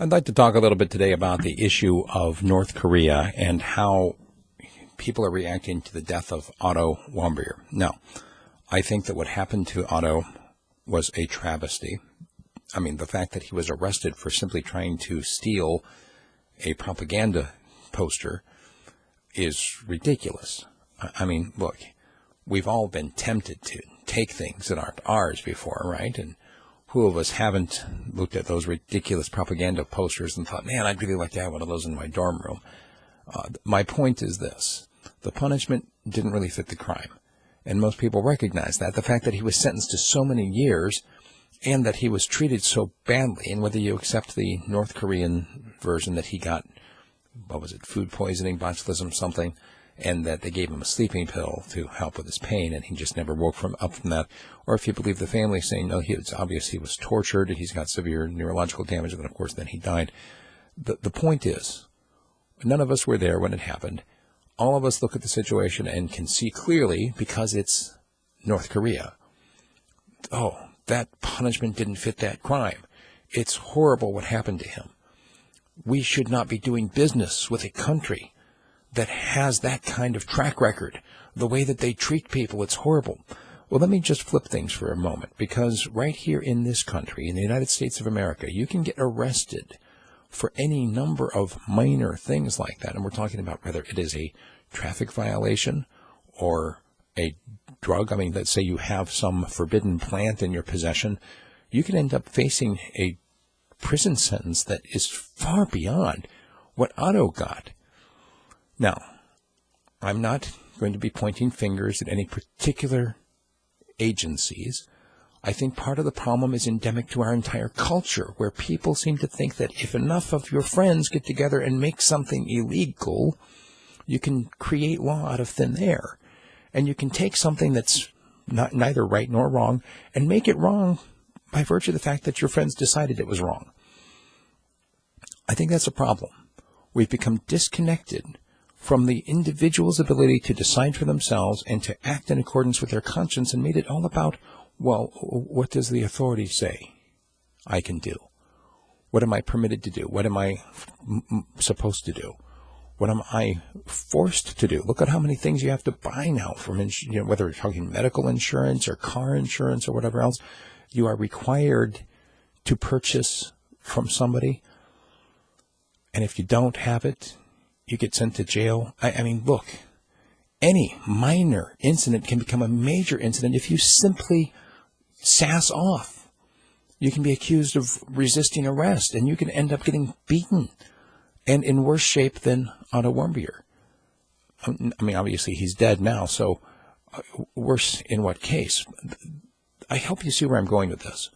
I'd like to talk a little bit today about the issue of North Korea and how people are reacting to the death of Otto Warmbier. Now, I think that what happened to Otto was a travesty. I mean, the fact that he was arrested for simply trying to steal a propaganda poster is ridiculous. I mean, look, we've all been tempted to take things that aren't ours before, right? And who of us haven't looked at those ridiculous propaganda posters and thought, man, I'd really like to have one of those in my dorm room. My point is this. The punishment didn't really fit the crime. And most people recognize that. The fact that he was sentenced to so many years and that he was treated so badly, and whether you accept the North Korean version that he got, what was it, food poisoning, botulism, something, and that they gave him a sleeping pill to help with his pain, and he just never woke up from that. Or if you believe the family saying, no, it's obvious he was tortured, he's got severe neurological damage, and then, of course, then he died. The point is, none of us were there when it happened. All of us look at the situation and can see clearly, because it's North Korea, oh, that punishment didn't fit that crime. It's horrible what happened to him. We should not be doing business with a country that has that kind of track record. The way that they treat people, it's horrible. Well, let me just flip things for a moment, because right here in this country, in the United States of America, you can get arrested for any number of minor things like that. And we're talking about whether it is a traffic violation or a drug. I mean, let's say you have some forbidden plant in your possession. You can end up facing a prison sentence that is far beyond what Otto got. Now, I'm not going to be pointing fingers at any particular agencies. I think part of the problem is endemic to our entire culture, where people seem to think that if enough of your friends get together and make something illegal, you can create law out of thin air. And you can take something that's neither right nor wrong and make it wrong by virtue of the fact that your friends decided it was wrong. I think that's a problem. We've become disconnected from the individual's ability to decide for themselves and to act in accordance with their conscience, and made it all about, well, what does the authority say I can do? What am I permitted to do? What am I supposed to do? What am I forced to do? Look at how many things you have to buy now, from whether you're talking medical insurance or car insurance or whatever else. You are required to purchase from somebody, and if you don't have it, you get sent to jail. I mean, look, any minor incident can become a major incident if you simply sass off. You can be accused of resisting arrest, and you can end up getting beaten and in worse shape than Otto Warmbier. I mean, obviously he's dead now, so worse in what case? I hope you see where I'm going with this.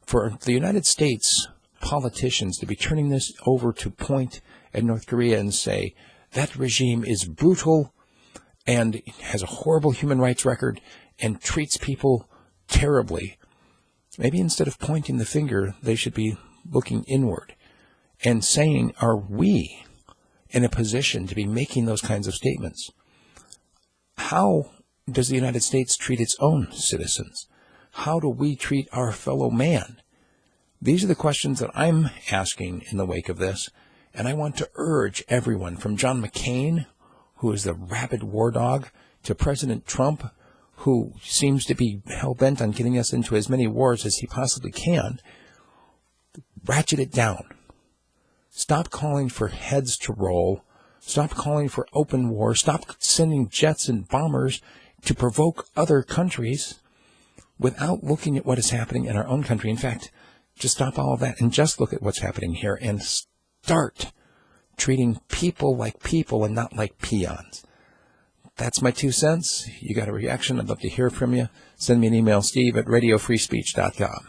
For the United States politicians to be turning this over to point at North Korea and say that regime is brutal and has a horrible human rights record and treats people terribly, maybe instead of pointing the finger, they should be looking inward and saying, are we in a position to be making those kinds of statements? How does the United States treat its own citizens? How do we treat our fellow man? These are the questions that I'm asking in the wake of this, and I want to urge everyone, from John McCain, who is the rabid war dog, to President Trump, who seems to be hell-bent on getting us into as many wars as he possibly can, ratchet it down. Stop calling for heads to roll. Stop calling for open war. Stop sending jets and bombers to provoke other countries without looking at what is happening in our own country. In fact, just stop all of that and just look at what's happening here and start treating people like people and not like peons. That's my 2 cents. You got a reaction? I'd love to hear from you. Send me an email, steve@radiofreespeech.com.